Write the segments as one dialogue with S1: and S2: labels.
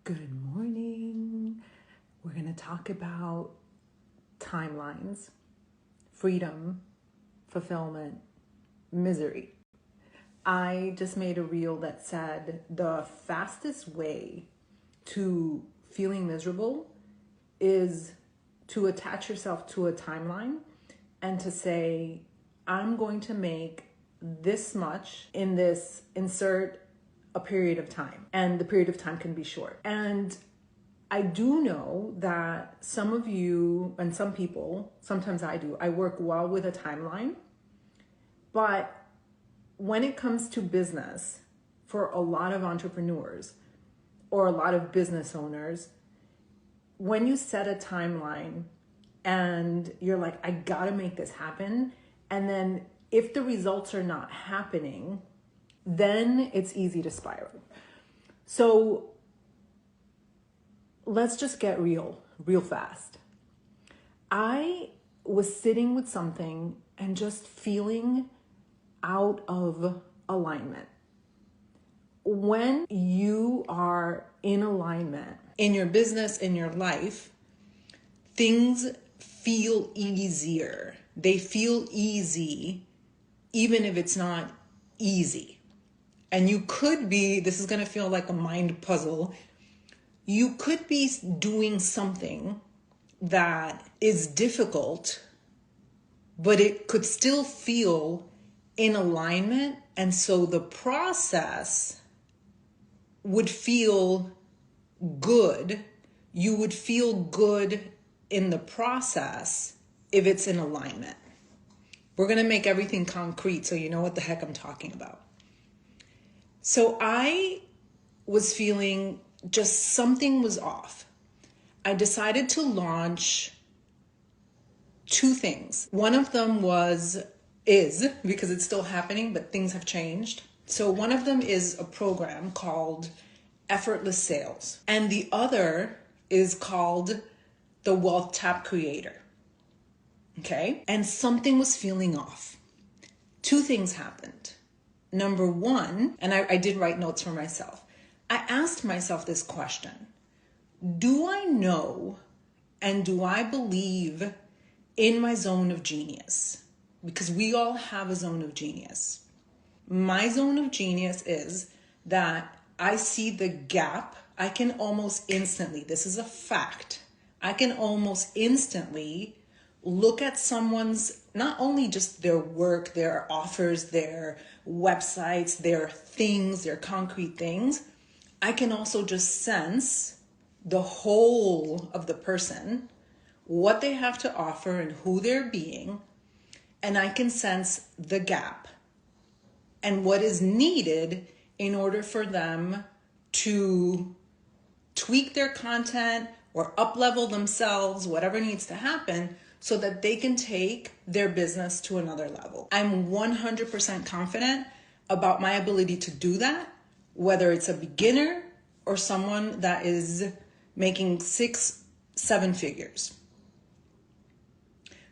S1: Good morning. We're going to talk about timelines, freedom, fulfillment, misery. I just made a reel that said the fastest way to feeling miserable is to attach yourself to a timeline and to say, I'm going to make this much in this insert a period of time, and the period of time can be short. And I do know that some of you and some people, sometimes I work well with a timeline, but when it comes to business, for a lot of entrepreneurs or a lot of business owners, when you set a timeline and you're like, I gotta make this happen, and then if the results are not happening, then it's easy to spiral. So let's just get real fast. I was sitting with something and just feeling out of alignment. When you are in alignment in your business, in your life, things feel easier. They feel easy, even if it's not easy. And you could be, this is going to feel like a mind puzzle. You could be doing something that is difficult, but it could still feel in alignment. And so the process would feel good. You would feel good in the process if it's in alignment. We're going to make everything concrete so you know what the heck I'm talking about. So I was feeling just something was off. I decided to launch two things. One of them is because it's still happening, but things have changed. So one of them is a program called Effortless Sales. And the other is called the Wealth Tap Creator. Okay? And something was feeling off. Two things happened. Number one, and I did write notes for myself. I asked myself this question. Do I know and do I believe in my zone of genius? Because we all have a zone of genius. My zone of genius is that I see the gap. I can almost instantly, this is a fact, I can almost instantly look at someone's, not only just their work, their offers, their websites, their things, their concrete things. I can also just sense the whole of the person, what they have to offer and who they're being. And I can sense the gap and what is needed in order for them to tweak their content or up-level themselves, whatever needs to happen, so that they can take their business to another level. I'm 100% confident about my ability to do that, whether it's a beginner or someone that is making 6-7 figures.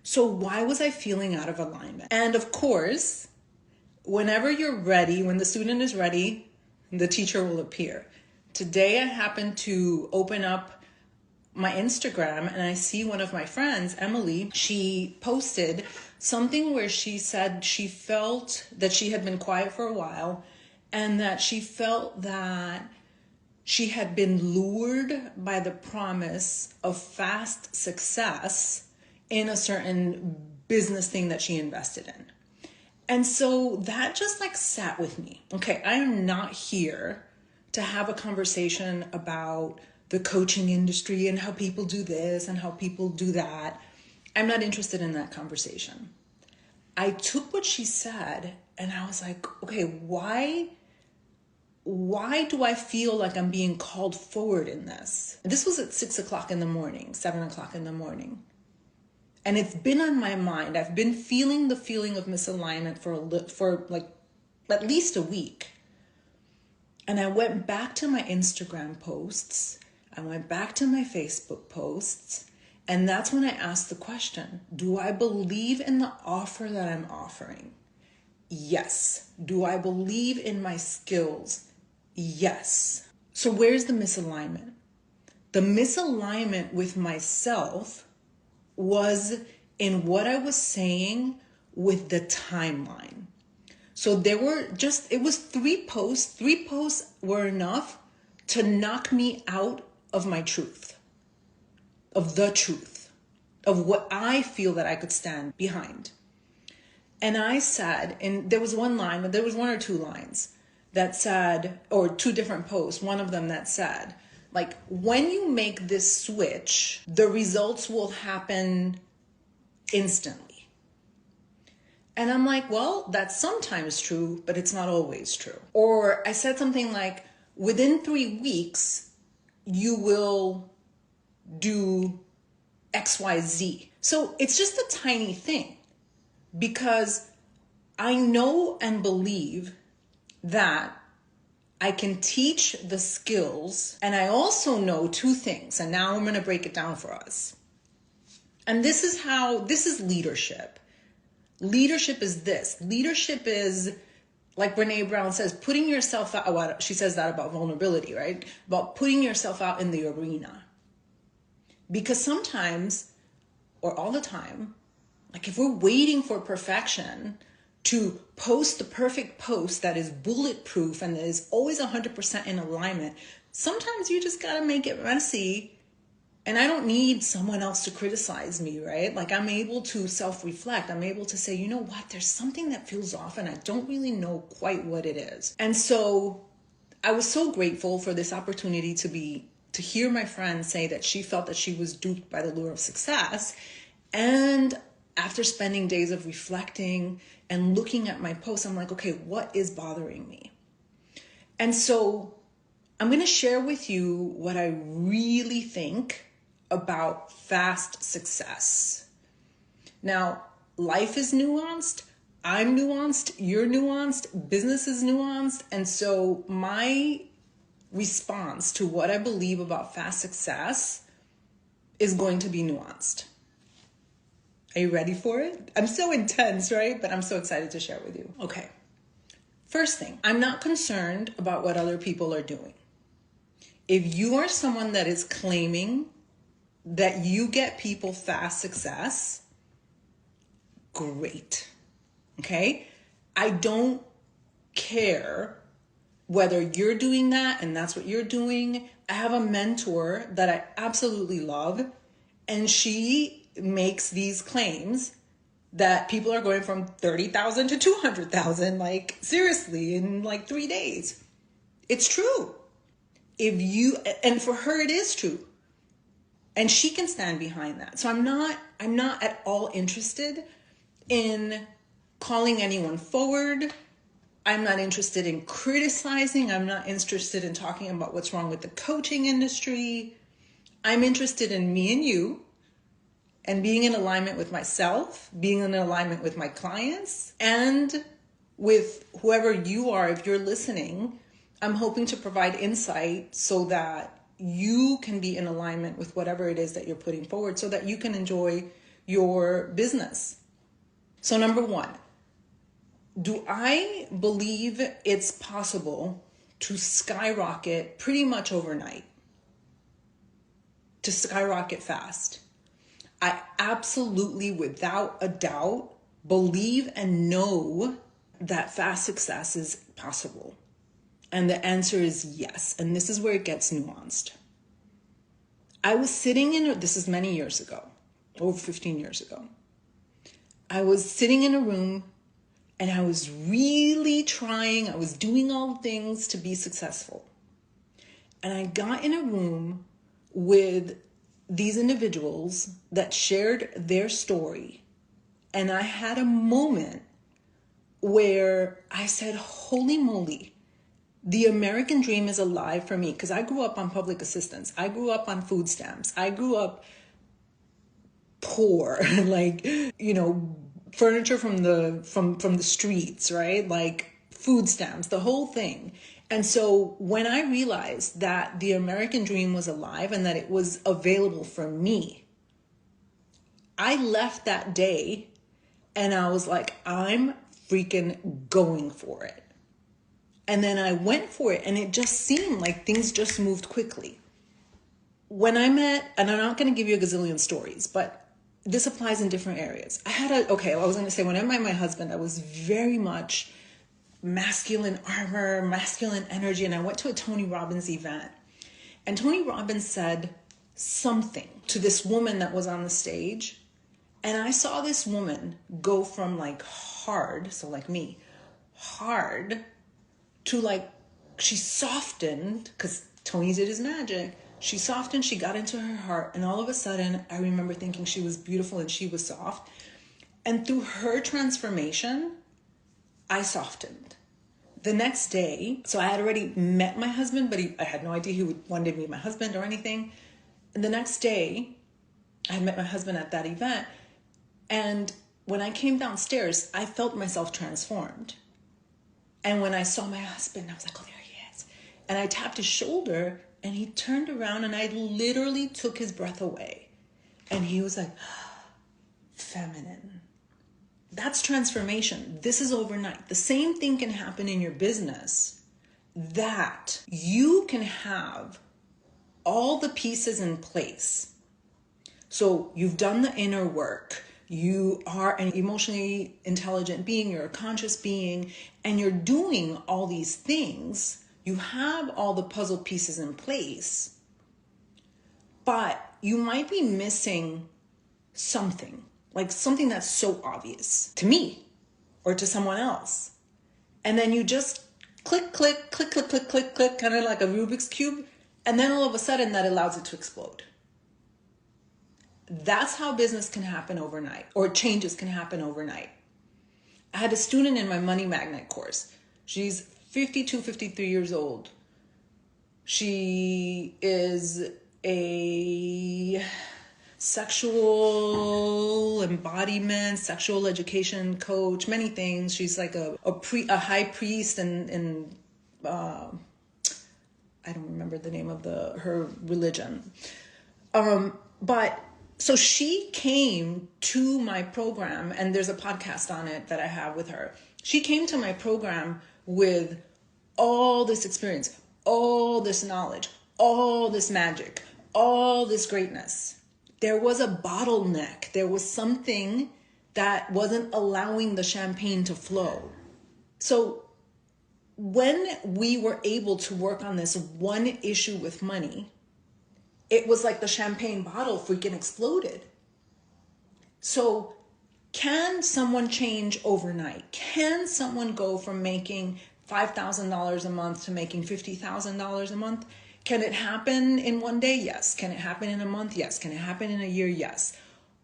S1: So why was I feeling out of alignment? And of course, whenever you're ready, when the student is ready, the teacher will appear. Today I happened to open up my Instagram and I see one of my friends, Emily, she posted something where she said she felt that she had been quiet for a while and that she felt that she had been lured by the promise of fast success in a certain business thing that she invested in. And so that just like sat with me. Okay, I am not here to have a conversation about the coaching industry and how people do this and how people do that. I'm not interested in that conversation. I took what she said and I was like, okay, why do I feel like I'm being called forward in this? And this was at 6 o'clock in the morning, 7 o'clock in the morning. And it's been on my mind. I've been feeling the feeling of misalignment for like at least a week. And I went back to my Instagram posts. I went back to my Facebook posts. And that's when I asked the question, do I believe in the offer that I'm offering? Yes. Do I believe in my skills? Yes. So where's the misalignment? The misalignment with myself was in what I was saying with the timeline. So it was 3 posts. 3 posts were enough to knock me out of my truth, of the truth, of what I feel that I could stand behind. And I said, and there was one line, but there was 1 or 2 lines that said, or 2 different posts, one of them that said, like, when you make this switch, the results will happen instantly. And I'm like, well, that's sometimes true, but it's not always true. Or I said something like, within 3 weeks, you will do XYZ. So it's just a tiny thing, because I know and believe that I can teach the skills, and I also know 2 things, and now I'm going to break it down for us. And this is leadership. Leadership is this. Leadership is, like Brene Brown says, putting yourself out. She says that about vulnerability, right? About putting yourself out in the arena. Because sometimes, or all the time, like if we're waiting for perfection to post the perfect post that is bulletproof and that is always 100% in alignment, sometimes you just gotta make it messy. And I don't need someone else to criticize me, right? Like, I'm able to self-reflect. I'm able to say, you know what, there's something that feels off and I don't really know quite what it is. And so I was so grateful for this opportunity to hear my friend say that she felt that she was duped by the lure of success. And after spending days of reflecting and looking at my posts, I'm like, okay, what is bothering me? And so I'm going to share with you what I really think about fast success. Now, life is nuanced. I'm nuanced. You're nuanced. Business is nuanced. And so my response to what I believe about fast success is going to be nuanced. Are you ready for it? I'm so intense, right? But I'm so excited to share it with you. Okay. First thing, I'm not concerned about what other people are doing. If you are someone that is claiming that you get people fast success, great. Okay? I don't care whether you're doing that and that's what you're doing. I have a mentor that I absolutely love, and she makes these claims that people are going from 30,000 to 200,000, like seriously, in like 3 days. It's true. And for her, it is true. And she can stand behind that. So I'm not at all interested in calling anyone forward. I'm not interested in criticizing. I'm not interested in talking about what's wrong with the coaching industry. I'm interested in me and you, and being in alignment with myself, being in alignment with my clients, and with whoever you are. If you're listening, I'm hoping to provide insight so that you can be in alignment with whatever it is that you're putting forward, so that you can enjoy your business. So number 1, do I believe it's possible to skyrocket pretty much overnight? To skyrocket fast? I absolutely, without a doubt, believe and know that fast success is possible. And the answer is yes. And this is where it gets nuanced. I was sitting this is many years ago, over 15 years ago. I was sitting in a room and I was really trying. I was doing all the things to be successful. And I got in a room with these individuals that shared their story. And I had a moment where I said, holy moly, the American dream is alive for me. Because I grew up on public assistance. I grew up on food stamps. I grew up poor, like, furniture from the streets, right? Like food stamps, the whole thing. And so when I realized that the American dream was alive and that it was available for me, I left that day and I was like, I'm freaking going for it. And then I went for it, and it just seemed like things just moved quickly. when I met, and I'm not going to give you a gazillion stories, but this applies in different areas. I was going to say, when I met my husband, I was very much masculine armor, masculine energy. And I went to a Tony Robbins event, and Tony Robbins said something to this woman that was on the stage. And I saw this woman go from like hard, so like me, hard, to like, she softened, because Tony did his magic. She softened, she got into her heart, and all of a sudden, I remember thinking she was beautiful and she was soft. And through her transformation, I softened. The next day, so I had already met my husband, but I had no idea he would one day meet my husband or anything. And the next day, I had met my husband at that event. And when I came downstairs, I felt myself transformed. And when I saw my husband, I was like, oh, there he is. And I tapped his shoulder, and he turned around, and I literally took his breath away. And he was like, feminine. That's transformation. This is overnight. The same thing can happen in your business, that you can have all the pieces in place. So you've done the inner work. You are an emotionally intelligent being. You're a conscious being, and you're doing all these things. You have all the puzzle pieces in place, but you might be missing something, like something that's so obvious to me or to someone else. And then you just click, click, click, click, click, click, click, kind of like a Rubik's Cube. And then all of a sudden that allows it to explode. That's how business can happen overnight, or changes can happen overnight. I had a student in my Money Magnet course. She's 52, 53 years old. She is a sexual embodiment, sexual education coach, many things. She's like a high priest and I don't remember the name of her religion. But so she came to my program, and there's a podcast on it that I have with her. She came to my program with all this experience, all this knowledge, all this magic, all this greatness. There was a bottleneck. There was something that wasn't allowing the champagne to flow. So when we were able to work on this one issue with money, it was like the champagne bottle freaking exploded. So can someone change overnight? Can someone go from making $5,000 a month to making $50,000 a month? Can it happen in one day? Yes. Can it happen in a month? Yes. Can it happen in a year? Yes.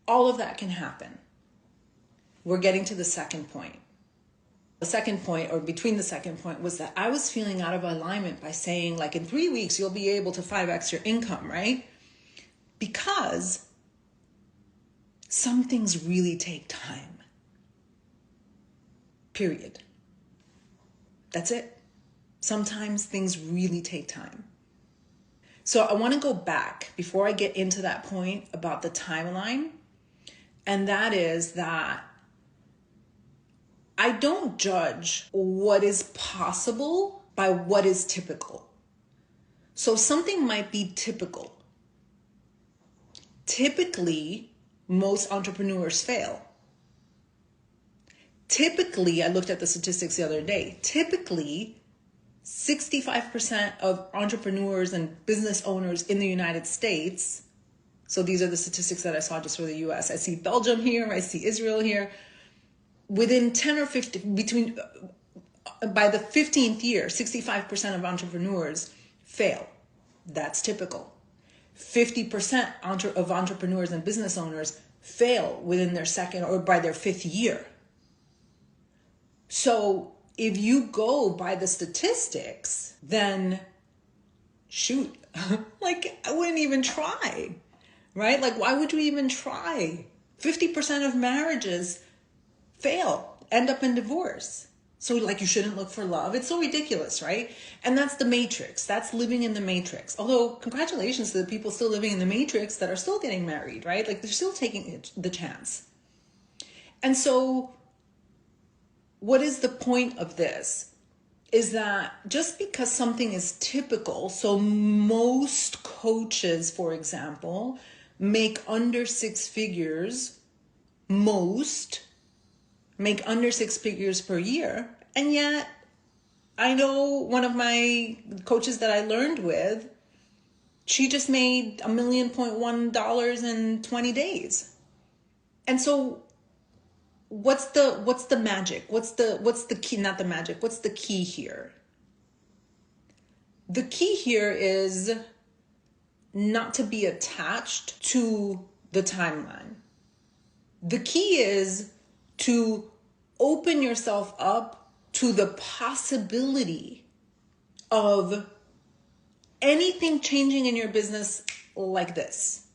S1: All of that can happen. We're getting to the second point. The second point, or between the second point, was that I was feeling out of alignment by saying, like, in 3 weeks, you'll be able to 5x your income, right? Because some things really take time. Period. That's it. Sometimes things really take time. So I want to go back before I get into that point about the timeline. And that is that I don't judge what is possible by what is typical. So something might be typical. Typically, most entrepreneurs fail. Typically, I looked at the statistics the other day. Typically, 65% of entrepreneurs and business owners in the United States, so these are the statistics that I saw just for the US. I see Belgium here, I see Israel here. Within 10 or 15, by the 15th year, 65% of entrepreneurs fail. That's typical. 50% of entrepreneurs and business owners fail within their second or by their fifth year. So if you go by the statistics, then shoot, like I wouldn't even try, right? Like, why would you even try? 50% of marriages fail, end up in divorce. So like, you shouldn't look for love. It's so ridiculous, right? And that's the matrix. That's living in the matrix. Although congratulations to the people still living in the matrix that are still getting married, right? Like, they're still taking the chance. And so what is the point of this? is that just because something is typical, so most coaches, for example, make under six figures, most make under six figures per year. And yet I know one of my coaches that I learned with, she just made $1.1 million in 20 days. And so what's the magic? What's the key? Not the magic. What's the key here? The key here is not to be attached to the timeline. The key is to open yourself up to the possibility of anything changing in your business like this.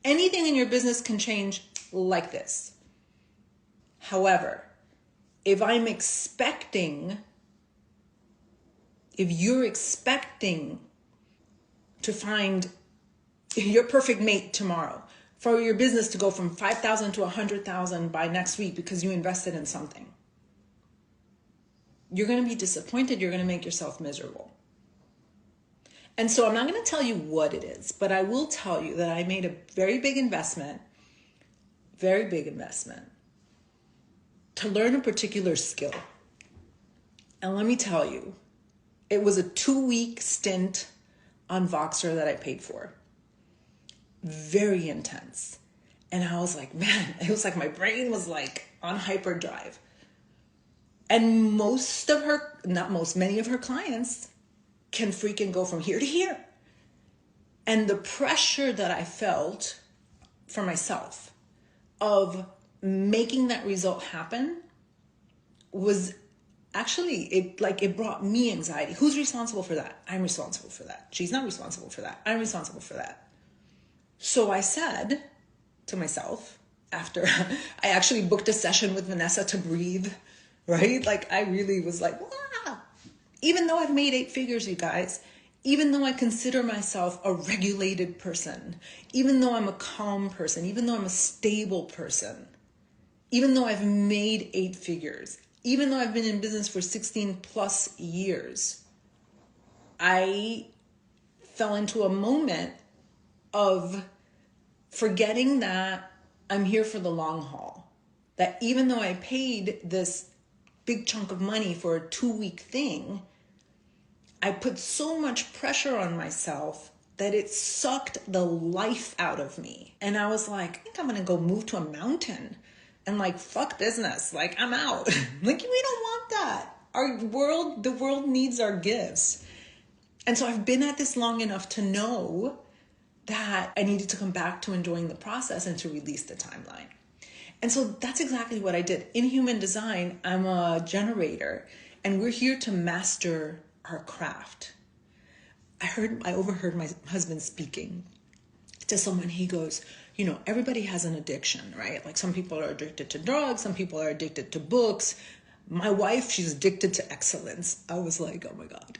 S1: Anything in your business can change like this. However, if you're expecting to find your perfect mate tomorrow, for your business to go from 5,000 to 100,000 by next week because you invested in something, you're going to be disappointed. You're going to make yourself miserable. And so I'm not going to tell you what it is, but I will tell you that I made a very big investment to learn a particular skill. And let me tell you, it was a 2-week stint on Voxer that I paid for. Very intense. And I was like, man, it was like my brain was like on hyperdrive. And many of her clients can freaking go from here to here. And the pressure that I felt for myself of making that result happen was actually, it brought me anxiety. Who's responsible for that? I'm responsible for that. She's not responsible for that. I'm responsible for that. So I said to myself, after I actually booked a session with Vanessa to breathe, right? Like I really was like, wow. Even though I've made 8 figures, you guys, even though I consider myself a regulated person, even though I'm a calm person, even though I'm a stable person, even though I've made 8 figures, even though I've been in business for 16 plus years, I fell into a moment of forgetting that I'm here for the long haul. That even though I paid this big chunk of money for a 2-week thing, I put so much pressure on myself that it sucked the life out of me. And I was like, I think I'm gonna go move to a mountain and like, fuck business. Like, I'm out. Like, we don't want that. The world needs our gifts. And so I've been at this long enough to know that I needed to come back to enjoying the process and to release the timeline. And so that's exactly what I did. In human design, I'm a generator, and we're here to master our craft. I overheard my husband speaking to someone. He goes, everybody has an addiction, right? Like some people are addicted to drugs, some people are addicted to books. My wife, she's addicted to excellence. I was like, oh my God.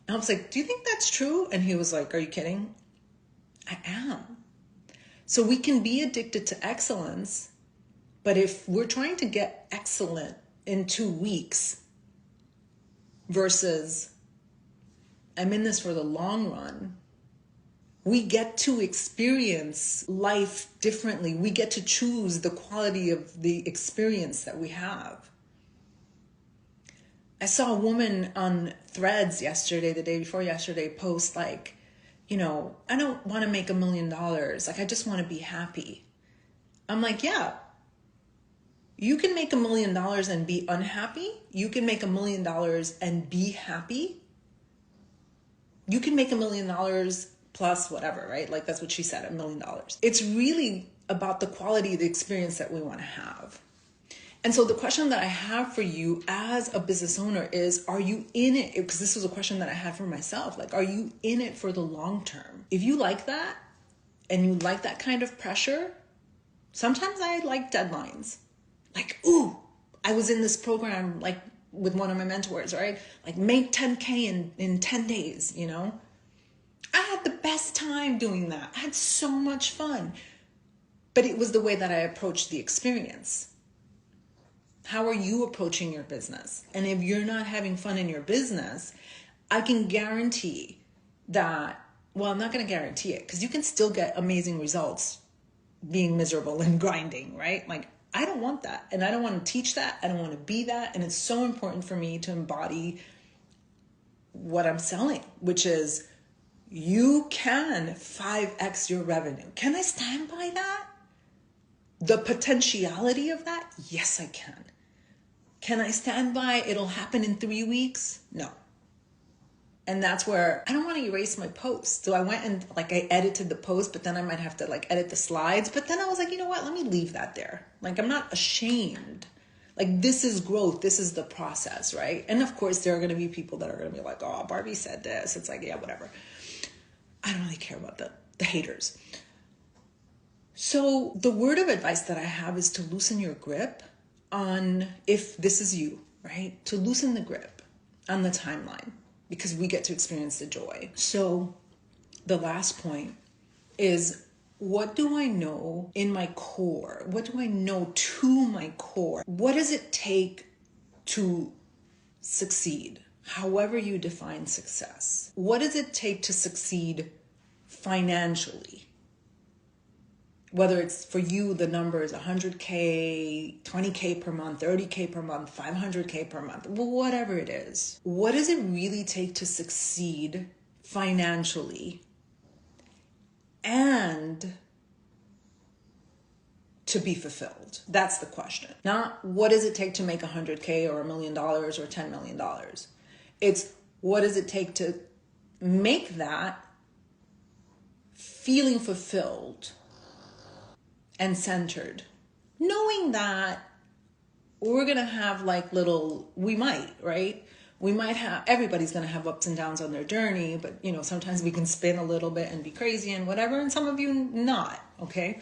S1: And I was like, do you think that's true? And he was like, are you kidding? I am. So we can be addicted to excellence, but if we're trying to get excellent in 2 weeks versus I'm in this for the long run, we get to experience life differently. We get to choose the quality of the experience that we have. I saw a woman on Threads yesterday, the day before yesterday, post like, I don't want to make $1 million. Like, I just want to be happy. I'm like, yeah, you can make $1 million and be unhappy. You can make $1 million and be happy. You can make $1 million plus whatever, right? Like that's what she said, $1 million. It's really about the quality of the experience that we want to have. And so the question that I have for you as a business owner is, are you in it? Because this was a question that I had for myself. Like, are you in it for the long term? If you like that and you like that kind of pressure, sometimes I like deadlines. Like, ooh, I was in this program, like with one of my mentors, right? Like make 10K in 10 days, I had the best time doing that. I had so much fun. But it was the way that I approached the experience. How are you approaching your business? And if you're not having fun in your business, I can guarantee that, well, I'm not going to guarantee it, because you can still get amazing results being miserable and grinding, right? Like, I don't want that. And I don't want to teach that. I don't want to be that. And it's so important for me to embody what I'm selling, which is you can 5x your revenue. Can I stand by that? The potentiality of that? Yes, I can. Can I stand by it'll happen in 3 weeks? No. And that's where I don't want to erase my post. So I went and I edited the post, but then I might have to edit the slides. But then I was like, you know what? Let me leave that there. I'm not ashamed. This is growth. This is the process, right? And of course, there are going to be people that are going to be like, oh, Barbie said this. It's yeah, whatever. I don't really care about the haters. So the word of advice that I have is to loosen your grip on, if this is you, right? To loosen the grip on the timeline, because we get to experience the joy. So the last point is, what do I know in my core? What do I know to my core? What does it take to succeed? However you define success. What does it take to succeed financially? Whether it's for you, the number is 100K, 20K per month, 30K per month, 500K per month, whatever it is. What does it really take to succeed financially and to be fulfilled? That's the question. Not what does it take to make 100K or $1 million or $10 million. It's what does it take to make that feeling fulfilled and centered, knowing that we're going to have we might, right? We might have, everybody's going to have ups and downs on their journey, but sometimes we can spin a little bit and be crazy and whatever. And some of you not, okay?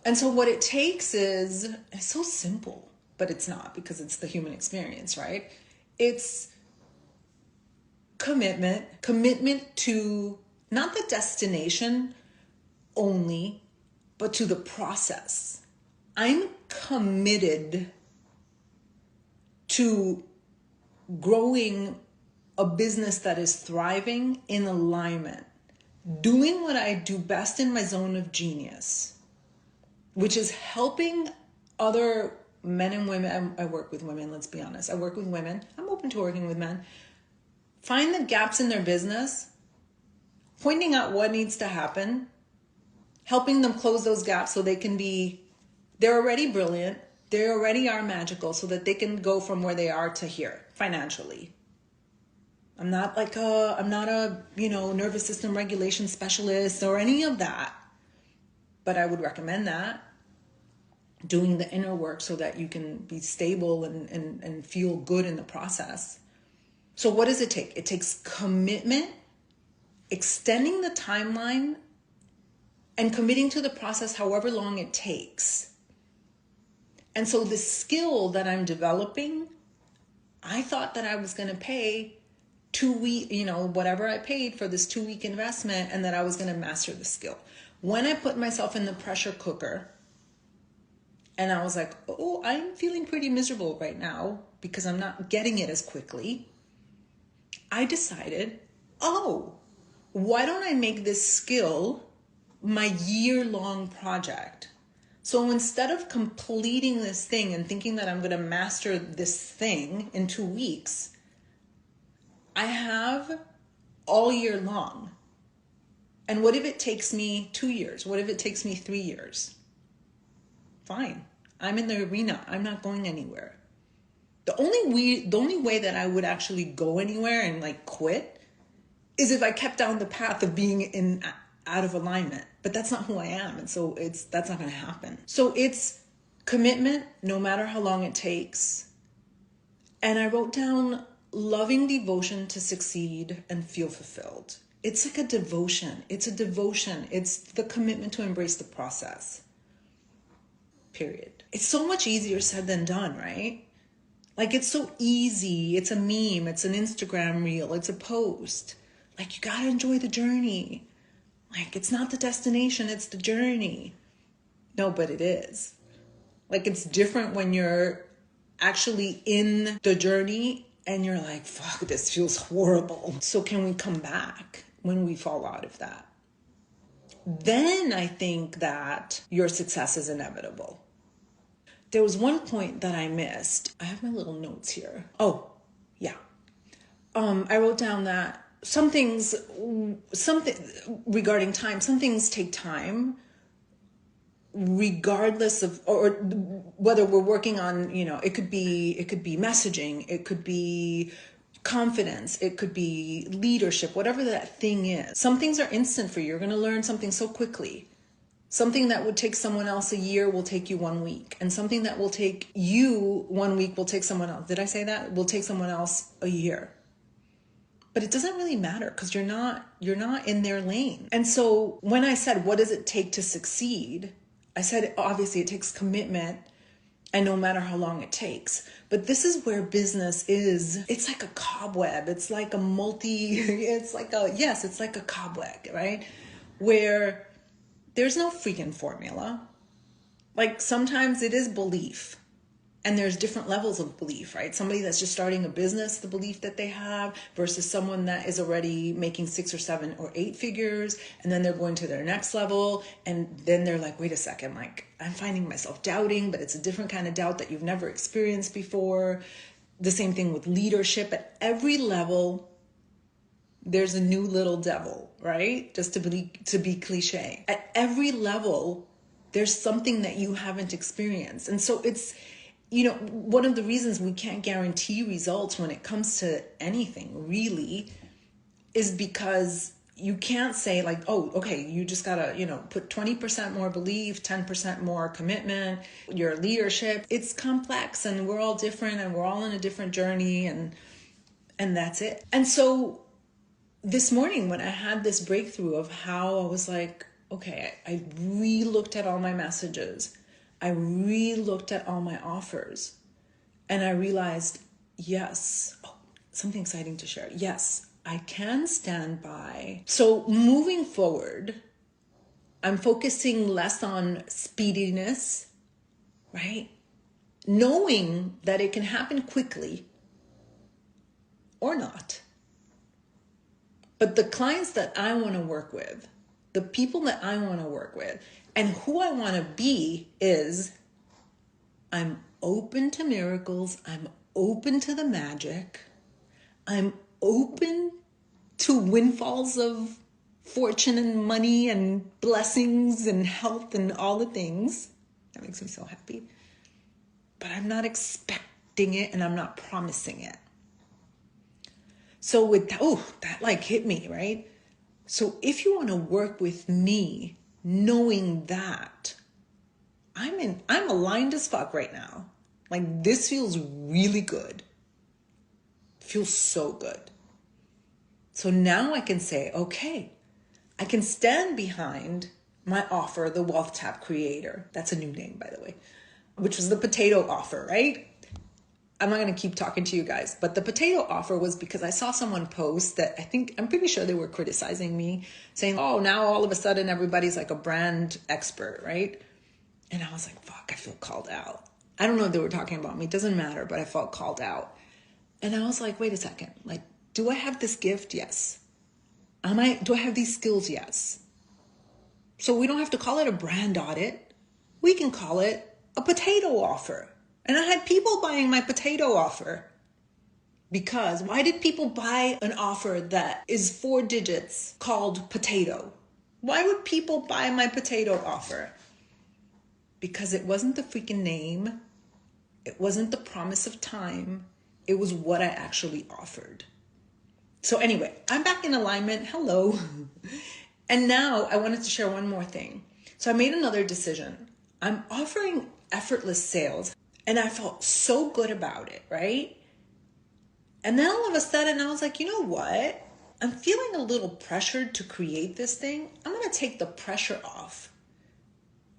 S1: And so what it takes is, it's so simple, but it's not, because it's the human experience, right? It's commitment to not the destination only, but to the process. I'm committed to growing a business that is thriving in alignment, doing what I do best in my zone of genius, which is helping other men and women. I work with women, let's be honest. I work with women. I'm open to working with men. Find the gaps in their business, pointing out what needs to happen, helping them close those gaps so they're already brilliant. They already are magical, so that they can go from where they are to here financially. I'm not a nervous system regulation specialist or any of that, but I would recommend that. Doing the inner work so that you can be stable and feel good in the process. So what does it take? It takes commitment, extending the timeline, and committing to the process however long it takes. And so the skill that I'm developing, I thought that I was going to pay 2 week, whatever I paid for this 2-week investment, and that I was going to master the skill. When I put myself in the pressure cooker and I was like, oh, I'm feeling pretty miserable right now because I'm not getting it as quickly, I decided, why don't I make this skill my year-long project? So instead of completing this thing and thinking that I'm going to master this thing in 2 weeks, I have all year long. And what if it takes me 2 years? What if it takes me 3 years? Fine. I'm in the arena. I'm not going anywhere. The only way that I would actually go anywhere and quit is if I kept down the path of being out of alignment. But that's not who I am. And so that's not going to happen. So it's commitment, no matter how long it takes. And I wrote down loving devotion to succeed and feel fulfilled. It's like a devotion. It's a devotion. It's the commitment to embrace the process. Period. It's so much easier said than done, right? It's so easy. It's a meme. It's an Instagram reel. It's a post. You gotta enjoy the journey. It's not the destination, it's the journey. No, but it is. It's different when you're actually in the journey and you're like, fuck, this feels horrible. So can we come back when we fall out of that? Then I think that your success is inevitable. There was one point that I missed. I have my little notes here. Oh, yeah. I wrote down that something regarding time, some things take time, regardless of, or whether we're working on, it could be messaging, it could be confidence, it could be leadership, whatever that thing is. Some things are instant for you. You're going to learn something so quickly. Something that would take someone else a year will take you 1 week. And something that will take you 1 week will take someone else. Did I say that? Will take someone else a year. But it doesn't really matter because you're not in their lane. And so when I said, what does it take to succeed? I said, obviously it takes commitment and no matter how long it takes. But this is where business is. It's like a cobweb. It's like a it's like a cobweb, right? Where there's no freaking formula. Like sometimes it is belief. And there's different levels of belief, right? Somebody that's just starting a business, the belief that they have, versus someone that is already making 6 or 7 or 8 figures, and then they're going to their next level, and then they're like, wait a second, like I'm finding myself doubting, but it's a different kind of doubt that you've never experienced before. The same thing with leadership. At every level, there's a new little devil, right? Just to be cliche. At every level, there's something that you haven't experienced. And so it's, one of the reasons we can't guarantee results when it comes to anything really is because you can't say like, oh, okay, you just gotta, put 20% more belief, 10% more commitment, your leadership. It's complex and we're all different and we're all in a different journey and that's it. And so this morning when I had this breakthrough of how I was like, okay, I re-looked at all my messages. I re-looked at all my offers and I realized, yes, something exciting to share. Yes, I can stand by. So moving forward, I'm focusing less on speediness, right? Knowing that it can happen quickly or not. But the clients that I want to work with, the people that I want to work with, and who I want to be is, I'm open to miracles. I'm open to the magic. I'm open to windfalls of fortune and money and blessings and health and all the things. That makes me so happy. But I'm not expecting it and I'm not promising it. So with that like hit me, right? So if you want to work with me, knowing that I'm aligned as fuck right now. Like this feels really good. Feels so good. So now I can say, okay, I can stand behind my offer, the Wealth Tap Creator. That's a new name, by the way, which was the potato offer, right? I'm not going to keep talking to you guys, but the potato offer was because I saw someone post that I'm pretty sure they were criticizing me, saying, oh, now all of a sudden everybody's like a brand expert, right? And I was like, fuck, I feel called out. I don't know if they were talking about me. It doesn't matter, but I felt called out. And I was like, wait a second. Like, do I have this gift? Yes. Do I have these skills? Yes. So we don't have to call it a brand audit. We can call it a potato offer. And I had people buying my potato offer. Because why did people buy an offer that is 4 digits called potato? Why would people buy my potato offer? Because it wasn't the freaking name. It wasn't the promise of time. It was what I actually offered. So anyway, I'm back in alignment. Hello. And now I wanted to share one more thing. So I made another decision. I'm offering effortless sales. And I felt so good about it, right? And then all of a sudden I was like, you know what? I'm feeling a little pressured to create this thing. I'm going to take the pressure off.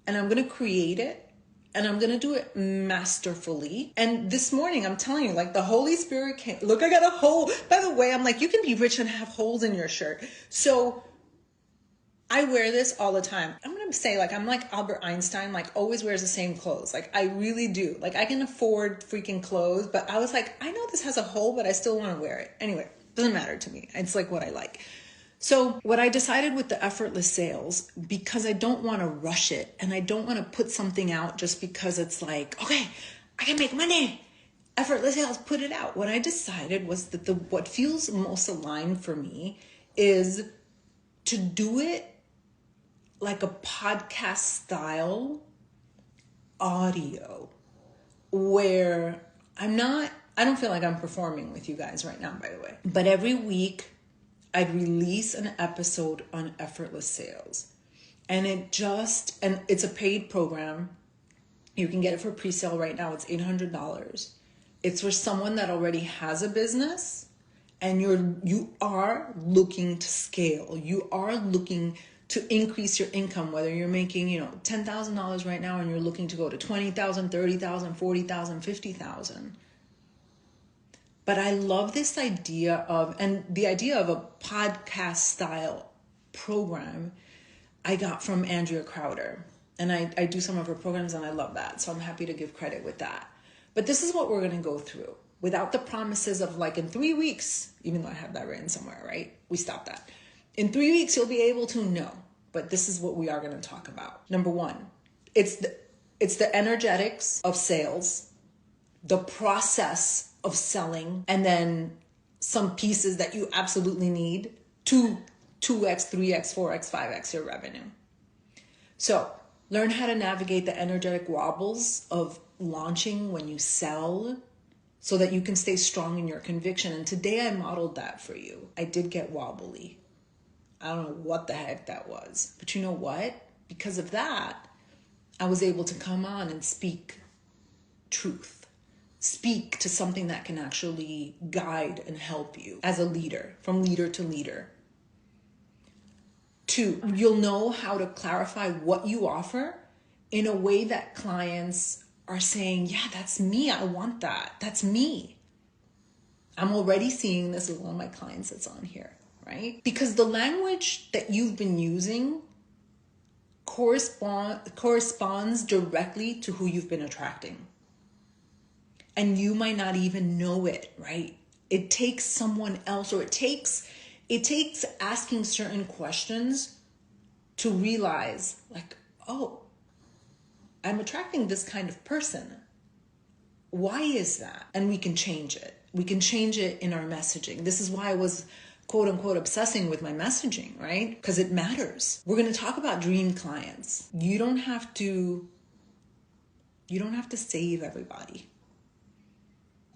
S1: And I'm going to create it. And I'm going to do it masterfully. And this morning, I'm telling you, like the Holy Spirit came. Look, I got a hole. By the way, I'm like, you can be rich and have holes in your shirt. So I wear this all the time. I'm going to to say, like, I'm like Albert Einstein, like always wears the same clothes. Like I really do. Like I can afford freaking clothes, but I was like, I know this has a hole, but I still want to wear it. Anyway, doesn't matter to me. It's like what I like. So what I decided with the effortless sales, because I don't want to rush it and I don't want to put something out just because it's like, okay, I can make money. Effortless sales, put it out. What I decided was that what feels most aligned for me is to do it like a podcast style audio where I don't feel like I'm performing with you guys right now, by the way, but every week I'd release an episode on effortless sales. And it's a paid program. You can get it for pre-sale right now. It's $800. It's for someone that already has a business and you are looking to scale. You are looking to increase your income, whether you're making, $10,000 right now and you're looking to go to 20,000, 30,000, 40,000, 50,000. But I love this idea of a podcast style program I got from Andrea Crowder. And I do some of her programs and I love that. So I'm happy to give credit with that. But this is what we're going to go through without the promises of like in 3 weeks, even though I have that written somewhere, right? We stop that. In 3 weeks, you'll be able to know. But this is what we are going to talk about. Number one, it's the energetics of sales, the process of selling, and then some pieces that you absolutely need to 2x, 3x, 4x, 5x your revenue. So learn how to navigate the energetic wobbles of launching when you sell so that you can stay strong in your conviction. And today I modeled that for you. I did get wobbly. I don't know what the heck that was. But you know what? Because of that, I was able to come on and speak truth. Speak to something that can actually guide and help you as a leader, from leader to leader. 2, you'll know how to clarify what you offer in a way that clients are saying, yeah, that's me. I want that. That's me. I'm already seeing this with one of my clients that's on here, right? Because the language that you've been using corresponds directly to who you've been attracting. And you might not even know it, right? It takes someone else, or it takes asking certain questions to realize like, oh, I'm attracting this kind of person. Why is that? And we can change it. We can change it in our messaging. This is why I was quote unquote obsessing with my messaging, right? Because it matters. We're going to talk about dream clients. You don't have to save everybody.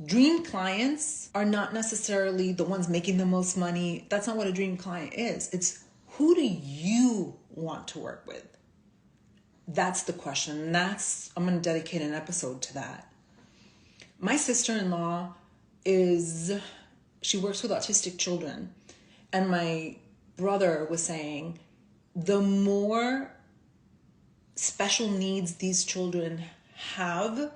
S1: Dream clients are not necessarily the ones making the most money. That's not what a dream client is. It's who do you want to work with? That's the question. I'm going to dedicate an episode to that. My sister-in-law she works with autistic children. And my brother was saying, the more special needs these children have,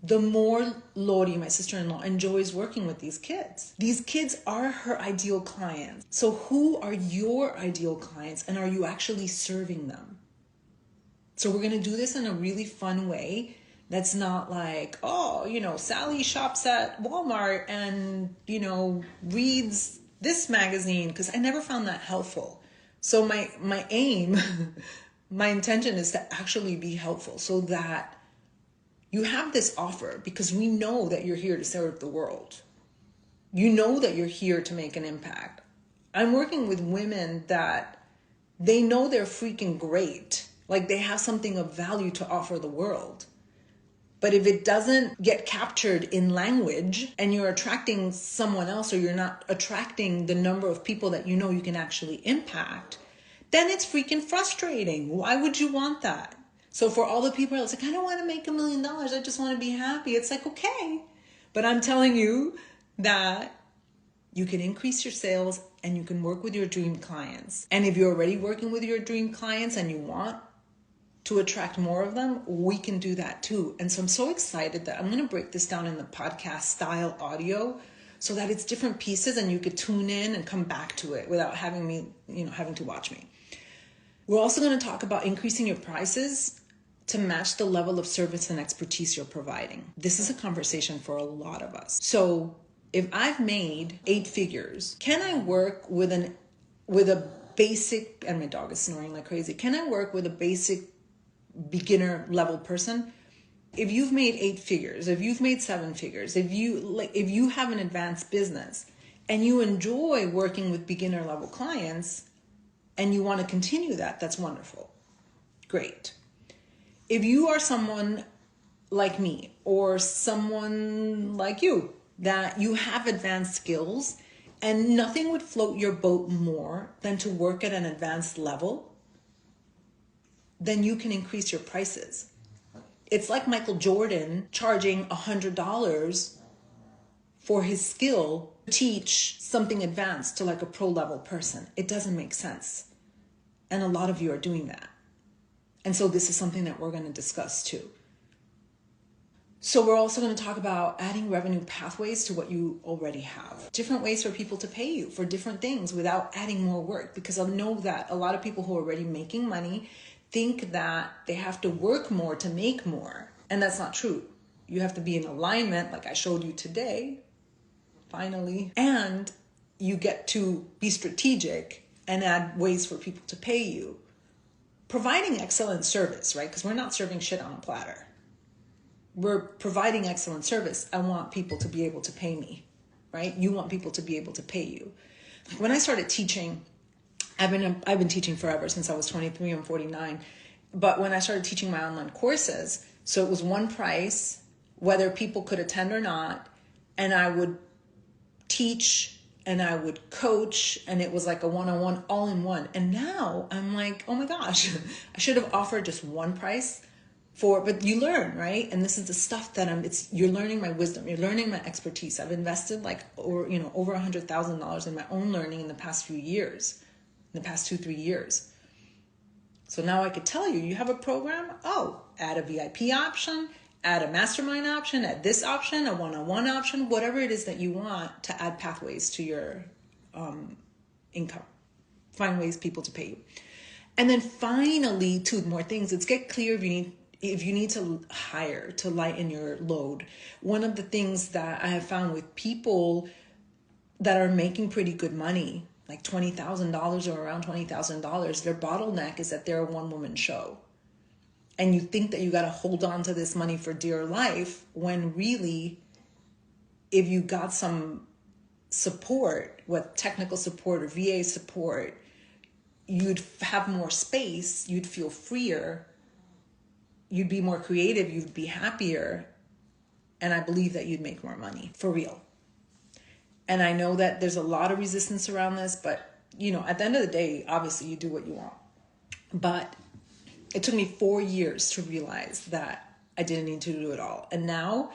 S1: the more Lori, my sister-in-law, enjoys working with these kids. These kids are her ideal clients. So who are your ideal clients, and are you actually serving them? So we're going to do this in a really fun way that's not like, Sally shops at Walmart and, reads this magazine, because I never found that helpful. So my aim, my intention is to actually be helpful so that you have this offer, because we know that you're here to serve the world. You know that you're here to make an impact. I'm working with women that they know they're freaking great. Like they have something of value to offer the world. But if it doesn't get captured in language and you're attracting someone else, or you're not attracting the number of people that you know you can actually impact, then it's freaking frustrating. Why would you want that? So for all the people that's like, I don't want to make $1 million. I just want to be happy. It's like, okay. But I'm telling you that you can increase your sales and you can work with your dream clients. And if you're already working with your dream clients and you want to attract more of them, we can do that too. And so I'm so excited that I'm going to break this down in the podcast style audio so that it's different pieces and you could tune in and come back to it without having me, having to watch me. We're also going to talk about increasing your prices to match the level of service and expertise you're providing. This is a conversation for a lot of us. So if I've made 8 figures, can I work with a basic, and my dog is snoring like crazy, can I work with a basic beginner level person? If you've made 8 figures, if you've made 7 figures, if you have an advanced business and you enjoy working with beginner level clients and you want to continue that, that's wonderful. Great. If you are someone like me or someone like you, that you have advanced skills and nothing would float your boat more than to work at an advanced level, then you can increase your prices. It's like Michael Jordan charging $100 for his skill to teach something advanced to like a pro level person. It doesn't make sense. And a lot of you are doing that. And so this is something that we're going to discuss too. So we're also going to talk about adding revenue pathways to what you already have. Different ways for people to pay you for different things without adding more work. Because I know that a lot of people who are already making money think that they have to work more to make more. And that's not true. You have to be in alignment, like I showed you today, finally. And you get to be strategic and add ways for people to pay you. Providing excellent service, right? Because we're not serving shit on a platter. We're providing excellent service. I want people to be able to pay me, right? You want people to be able to pay you. When I started teaching, I've been teaching forever, since I was 23. I'm 49. But when I started teaching my online courses, so it was one price, whether people could attend or not, and I would teach and I would coach, and it was like a one-on-one, all in one. And now I'm like, oh my gosh, I should have offered just one price but you learn, right? And this is the stuff that you're learning my wisdom, you're learning my expertise. I've invested over $100,000 in my own learning in the past few years, in the past 2-3 years. So now I could tell you have a program, add a VIP option, add a mastermind option, add this option, a one-on-one option, whatever it is that you want to add pathways to your income. Find ways people to pay you. And then finally, 2 more things. Let's get clear if you need to hire to lighten your load. One of the things that I have found with people that are making pretty good money, like $20,000 or around $20,000, their bottleneck is that they're a one-woman show. And you think that you got to hold on to this money for dear life, when really, if you got some support, with technical support or VA support, you'd have more space, you'd feel freer, you'd be more creative, you'd be happier, and I believe that you'd make more money, for real. And I know that there's a lot of resistance around this, but at the end of the day, obviously you do what you want. But it took me 4 years to realize that I didn't need to do it all. And now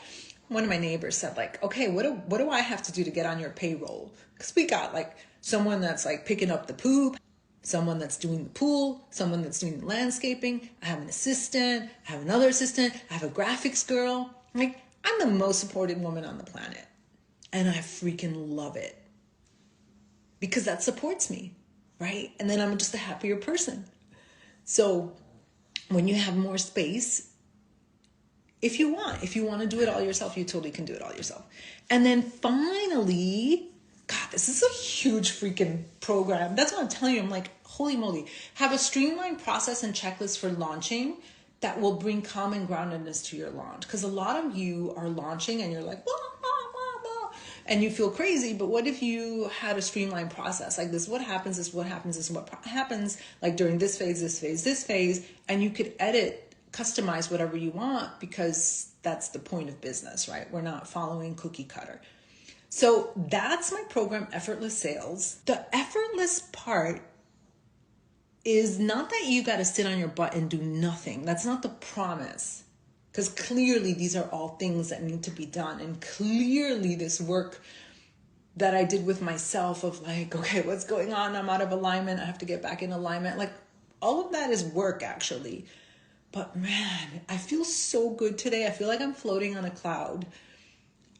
S1: one of my neighbors said, okay, what do I have to do to get on your payroll? Because we got someone that's picking up the poop, someone that's doing the pool, someone that's doing the landscaping. I have an assistant, I have another assistant, I have a graphics girl. I'm the most supported woman on the planet. And I freaking love it. Because that supports me, right? And then I'm just a happier person. So when you have more space, if you want to do it all yourself, you totally can do it all yourself. And then finally, God, this is a huge freaking program. That's what I'm telling you. I'm like, holy moly. Have a streamlined process and checklist for launching that will bring calm and groundedness to your launch. Because a lot of you are launching and you're like, blah, blah, blah, blah, and you feel crazy. But what if you had a streamlined process? Like this, what happens, this is what happens, this is what happens, like during this phase, this phase, this phase, and you could edit, customize whatever you want, because that's the point of business, right? We're not following cookie cutter. So that's my program, Effortless Sales. The effortless part is not that you got to sit on your butt and do nothing. That's not the promise. Because clearly these are all things that need to be done. And clearly this work that I did with myself of okay, what's going on? I'm out of alignment. I have to get back in alignment. All of that is work, actually. But man, I feel so good today. I feel like I'm floating on a cloud.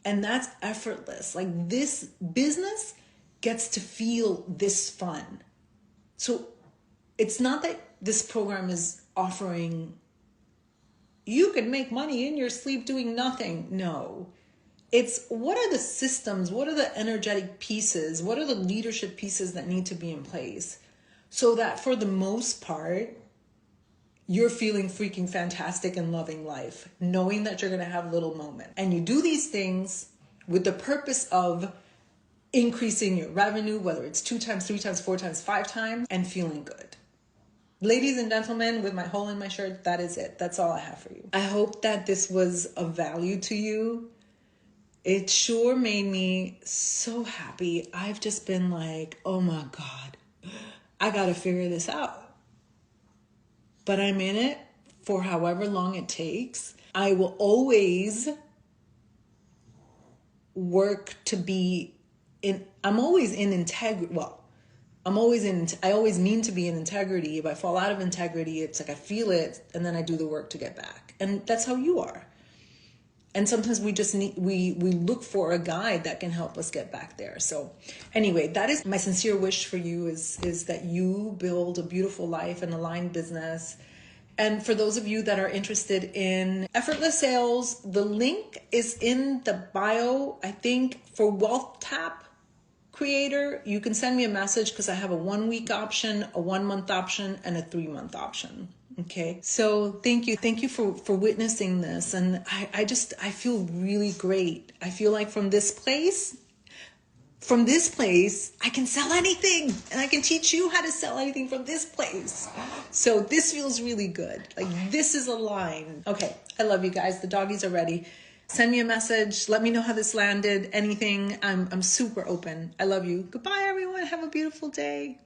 S1: And that's effortless. This business gets to feel this fun. So it's not that this program is offering, you can make money in your sleep doing nothing. No. It's what are the systems, what are the energetic pieces, what are the leadership pieces that need to be in place so that for the most part, you're feeling freaking fantastic and loving life, knowing that you're going to have little moments. And you do these things with the purpose of increasing your revenue, whether it's 2 times, 3 times, 4 times, 5 times, and feeling good. Ladies and gentlemen, with my hole in my shirt, that is it. That's all I have for you. I hope that this was of value to you. It sure made me so happy. I've just been like, oh my God, I got to figure this out. But I'm in it for however long it takes. I will always work to be in, I'm always in integrity. Well, I always mean to be in integrity. If I fall out of integrity, it's like I feel it and then I do the work to get back. And that's how you are. And sometimes we just need, we look for a guide that can help us get back there. So anyway, that is my sincere wish for you is that you build a beautiful life and aligned business. And for those of you that are interested in effortless sales, the link is in the bio. I think for Wealth Tap Creator, you can send me a message because I have a 1-week option, a 1-month option, and a 3-month option. Okay. So thank you. Thank you for witnessing this. And I feel really great. I feel like from this place, I can sell anything and I can teach you how to sell anything from this place. So this feels really good. Like this is aligned. Okay. I love you guys. The doggies are ready. Send me a message. Let me know how this landed. Anything. I'm super open. I love you. Goodbye, everyone. Have a beautiful day.